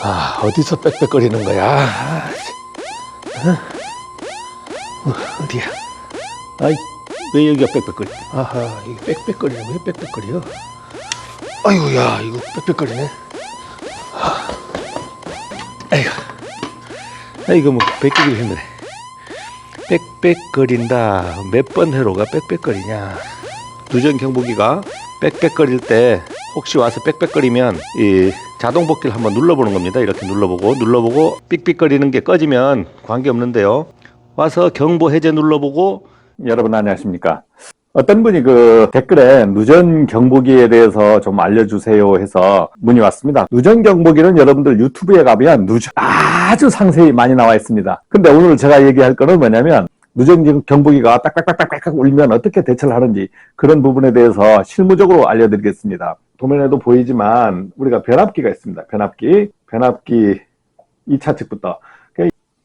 아, 어디서 빽빽거리는 거야? 어디야? 아이, 왜 여기가 빽빽거리? 아하, 이게 빽빽거리네. 왜 빽빽거려? 아이고야, 이거 빽빽거리네. 아이고, 이거 뭐 베끼기도 힘드네. 빽빽거린다. 몇 번 회로가 빽빽거리냐? 누전 경보기가 빽빽거릴 때 혹시 와서 빽빽거리면 이 자동 복귀를 한번 눌러보는 겁니다. 이렇게 눌러보고 삑삑거리는 게 꺼지면 관계없는데요. 와서 경보 해제 눌러보고. 여러분 안녕하십니까? 어떤 분이 그 댓글에 누전 경보기에 대해서 좀 알려주세요 해서 문의 왔습니다. 누전 경보기는 여러분들 유튜브에 가면 아주 상세히 많이 나와 있습니다. 근데 오늘 제가 얘기할 거는 뭐냐면 누전 경보기가 빽빽빽빽 울면 어떻게 대처를 하는지 그런 부분에 대해서 실무적으로 알려드리겠습니다. 도면에도 보이지만 우리가 변압기가 있습니다. 변압기 2차 측부터.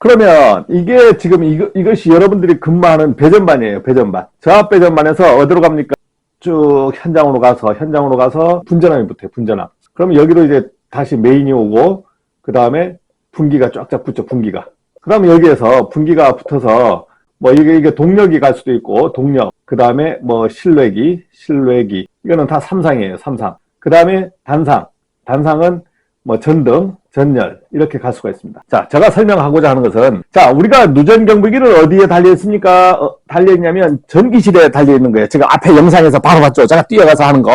그러면 이게 지금 이것이 여러분들이 근무하는 배전반이에요. 배전반. 저압 배전반에서 어디로 갑니까? 쭉 현장으로 가서 분전함이 붙어요. 분전함. 그럼 여기로 이제 다시 메인이 오고 그 다음에 분기가 쫙쫙 붙죠. 분기가. 그럼 여기에서 분기가 붙어서 뭐 이게 동력이 갈 수도 있고 동력. 그 다음에 뭐 실외기. 이거는 다 삼상이에요. 삼상. 그 다음에 단상은 뭐 전등, 전열 이렇게 갈 수가 있습니다. 자, 제가 설명하고자 하는 것은 자, 우리가 누전 경보기를 어디에 달려있습니까? 달려있냐면 전기실에 달려있는 거예요. 제가 앞에 영상에서 바로 봤죠. 제가 뛰어가서 하는 거.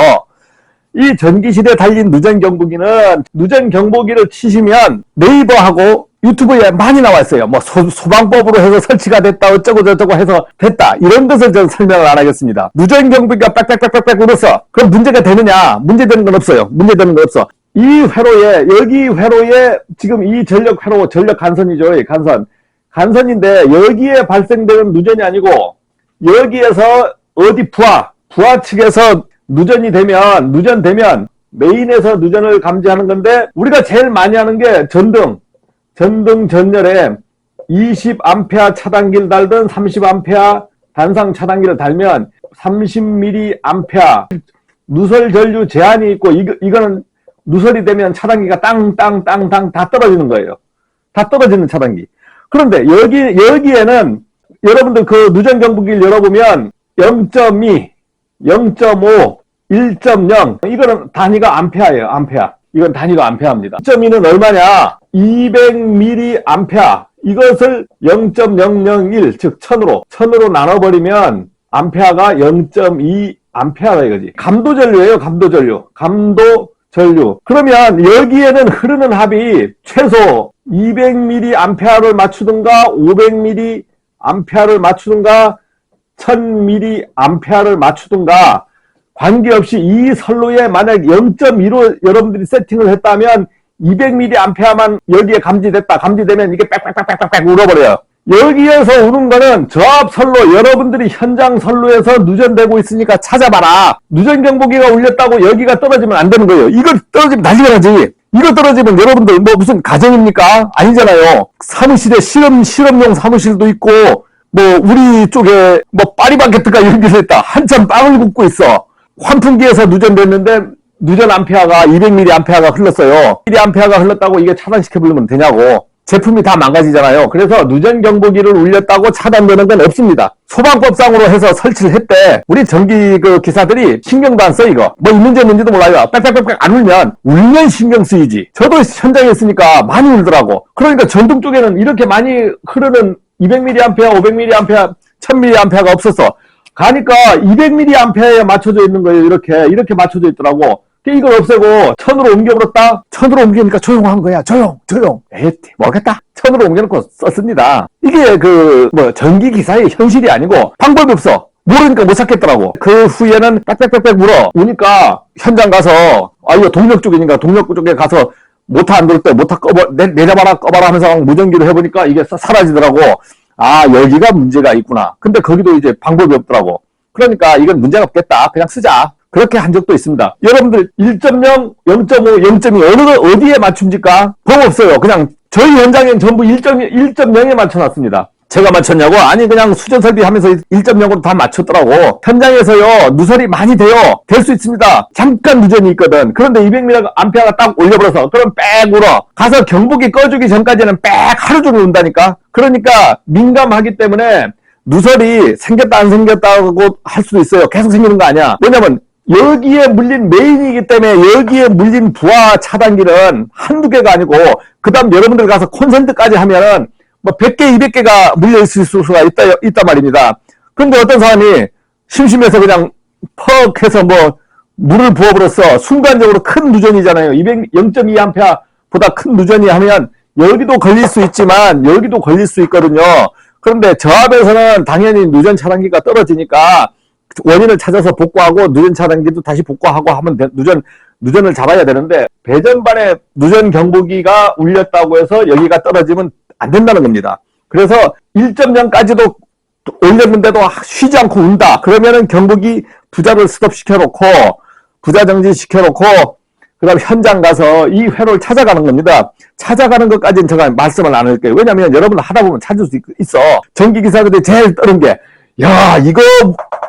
이 전기실에 달린 누전 경보기는 누전 경보기를 치시면 네이버하고 유튜브에 많이 나와 있어요. 뭐 소방법으로 해서 설치가 됐다 어쩌고 저쩌고 해서 됐다 이런 것을 저는 설명을 안 하겠습니다. 누전 경보기가 빽빽빽빽 울었어. 그럼 문제가 되느냐? 문제되는 건 없어요. 문제되는 건 없어. 이 회로에 여기 회로에 지금 이 전력 회로 전력 간선이죠. 간선인데 여기에 발생되는 누전이 아니고 여기에서 어디 부하 측에서 누전되면 메인에서 누전을 감지하는 건데 우리가 제일 많이 하는 게 전등 전열에 20A 차단기를 달든 30A 단상 차단기를 달면 30mA 누설 전류 제한이 있고 이거는 누설이 되면 차단기가 땅땅땅땅 다 떨어지는 거예요. 다 떨어지는 차단기. 그런데 여기에는 여러분들 그 누전 경보기를 열어보면 0.2, 0.5, 1.0 이거는 단위가 암페어예요. 암페어. 이건 단위가 암페어입니다. 1.2는 얼마냐? 200mA. 이것을 0.001 즉 1000으로 나눠버리면 암페어가 0.2 암페어가 이거지. 감도전류예요. 감도전류. 그러면 여기에는 흐르는 합이 최소 200mA를 맞추든가 500mA를 맞추든가 1000mA를 맞추든가 관계없이 이 선로에 만약 0.2로 여러분들이 세팅을 했다면 200mA만 여기에 감지되면 이게 빽빽빽빽빽 울어버려요. 여기에서 우는 거는 저압 선로 여러분들이 현장 선로에서 누전되고 있으니까 찾아봐라. 누전 경보기가 울렸다고 여기가 떨어지면 안 되는 거예요. 이거 떨어지면 난리가 나지. 이거 떨어지면 여러분들 뭐 무슨 가정입니까? 아니잖아요. 사무실에 실험용 사무실도 있고 뭐 우리 쪽에 뭐 파리바게트가 연결돼 있다. 한참 빵을 굽고 있어. 환풍기에서 누전됐는데 누전 암페어가 200mA가 흘렀어요. 1mA가 흘렀다고 이게 차단시켜 버리면 되냐고. 제품이 다 망가지잖아요. 그래서 누전 경보기를 울렸다고 차단되는 건 없습니다. 소방법상으로 해서 설치를 했대. 우리 전기 그 기사들이 신경도 안 써 이거. 뭐 있는지 없는지도 몰라요. 빽빽빽빽 안 울면 신경 쓰이지. 저도 현장에 있으니까 많이 울더라고. 그러니까 전등 쪽에는 이렇게 많이 흐르는 200mA, 500mA, 1000mA가 없었어. 가니까 200mA에 맞춰져 있는 거예요. 이렇게 맞춰져 있더라고. 이걸 없애고 1000으로 옮겨버렸다. 1000으로 옮기니까 조용한 거야. 조용. 에이, 모르겠다. 1000으로 옮겨놓고 썼습니다. 이게 전기 기사의 현실이 아니고 방법이 없어. 모르니까 못 찾겠더라고. 그 후에는 빽빽빽빽 우니까 현장 가서 이거 동력 쪽이니까 동력 쪽에 가서 모터 안 들을 때 모터 내려봐라 꺼봐라 하면서 무전기를 해보니까 이게 사라지더라고. 여기가 문제가 있구나. 근데 거기도 이제 방법이 없더라고. 그러니까 이건 문제가 없겠다. 그냥 쓰자. 그렇게 한 적도 있습니다. 여러분들 1.0, 0.5, 0.2 어디에 맞춥니까? 법 없어요. 그냥 저희 현장엔 전부 1.0에 맞춰놨습니다. 제가 맞췄냐고? 아니 그냥 수전 설비하면서 1.0으로 다 맞췄더라고. 현장에서요 누설이 많이 돼요. 될 수 있습니다. 잠깐 누전이 있거든. 그런데 200mA가 딱 올려버려서 그럼 빽 울어. 가서 경보기 꺼주기 전까지는 빽 하루 종일 운다니까. 그러니까 민감하기 때문에 누설이 생겼다 안 생겼다고 할 수도 있어요. 계속 생기는 거 아니야. 뭐냐면 여기에 물린 메인이기 때문에 여기에 물린 부하 차단기는 한두 개가 아니고 그 다음 여러분들 가서 콘센트까지 하면은 뭐 100개, 200개가 물려있을 수가 있단 말입니다. 그런데 어떤 사람이 심심해서 그냥 퍽 해서 뭐 물을 부어버렸어. 순간적으로 큰 누전이잖아요. 0.2A 보다 큰 누전이 하면 여기도 걸릴 수 있지만 여기도 걸릴 수 있거든요. 그런데 저압에서는 당연히 누전 차단기가 떨어지니까 원인을 찾아서 복구하고 누전 차단기도 다시 복구하고 하면 누전을 잡아야 되는데 배전반에 누전 경보기가 울렸다고 해서 여기가 떨어지면 안 된다는 겁니다. 그래서 1.0까지도 올렸는데도 쉬지 않고 운다. 그러면은 경보기 부자를 스톱시켜 놓고 부자 정지시켜 놓고 그다음 현장 가서 이 회로를 찾아가는 겁니다. 찾아가는 것까지는 제가 말씀을 안 할게요. 왜냐하면 여러분 하다 보면 찾을 수 있어. 전기기사들이 제일 떠는 게 야 이거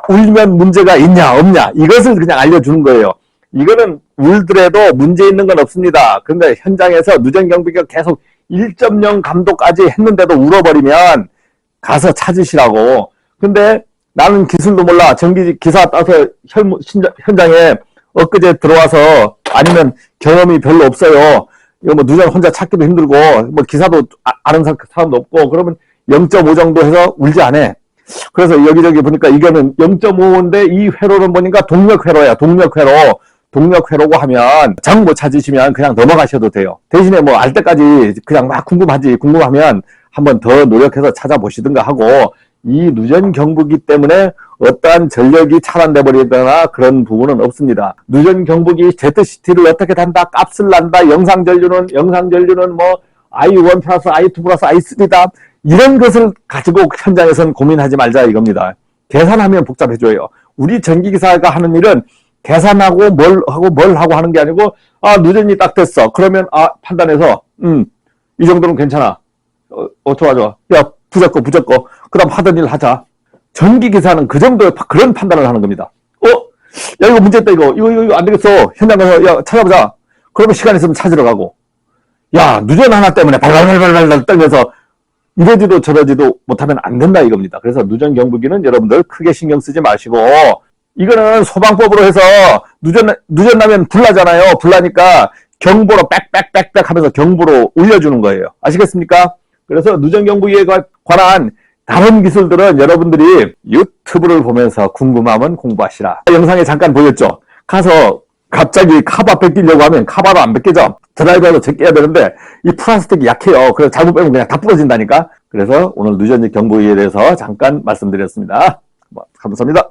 울면 문제가 있냐 없냐 이것을 그냥 알려주는 거예요. 이거는 울더라도 문제 있는 건 없습니다. 그런데 현장에서 누전 경보기가 계속 1.0 감도까지 했는데도 울어버리면 가서 찾으시라고. 근데 나는 기술도 몰라. 전기기사 따서 현장에 엊그제 들어와서 아니면 경험이 별로 없어요. 이거 뭐 누전 혼자 찾기도 힘들고 뭐 기사도 아는 사람도 없고 그러면 0.5 정도 해서 울지 않아. 그래서 여기저기 보니까 이거는 0.5인데 이 회로는 보니까 동력회로야. 동력회로고 하면 정 못 찾으시면 그냥 넘어가셔도 돼요. 대신에 뭐 알 때까지 그냥 막 궁금하면 한번 더 노력해서 찾아보시든가 하고 이 누전 경보기 때문에 어떠한 전력이 차단돼 버리거나 그런 부분은 없습니다. 누전 경보기 ZCT를 어떻게 단다, 값을 난다, 영상 전류는 뭐 I1 플러스 I2 플러스 I3다. 이런 것을 가지고 현장에서는 고민하지 말자 이겁니다. 계산하면 복잡해져요. 우리 전기기사가 하는 일은 계산하고 뭘 하고 하는 게 아니고 누전이 딱 됐어. 그러면 판단해서 이 정도는 괜찮아. 좋아. 야 부적거. 그 다음 하던 일 하자. 전기기사는 그 정도의 그런 판단을 하는 겁니다. 야 이거 문제 있다 이거 안 되겠어. 현장 가서 야 찾아보자. 그러면 시간 있으면 찾으러 가고. 야 누전 하나 때문에 발발발발 떨면서 이러지도 저러지도 못하면 안 된다 이겁니다. 그래서 누전 경보기는 여러분들 크게 신경 쓰지 마시고 이거는 소방법으로 해서 누전 나면 불나잖아요. 불나니까 경보로 빽빽빽빽 하면서 경보로 울려주는 거예요. 아시겠습니까? 그래서 누전 경보기에 관한 다른 기술들은 여러분들이 유튜브를 보면서 궁금하면 공부하시라. 영상에 잠깐 보였죠? 가서 갑자기 카바 뺏기려고 하면 카바도 안 뺏기죠? 드라이버도 제껴야 되는데 이 플라스틱이 약해요. 그래서 잘못 빼면 그냥 다 부러진다니까. 그래서 오늘 누전 경보기에 대해서 잠깐 말씀드렸습니다. 감사합니다.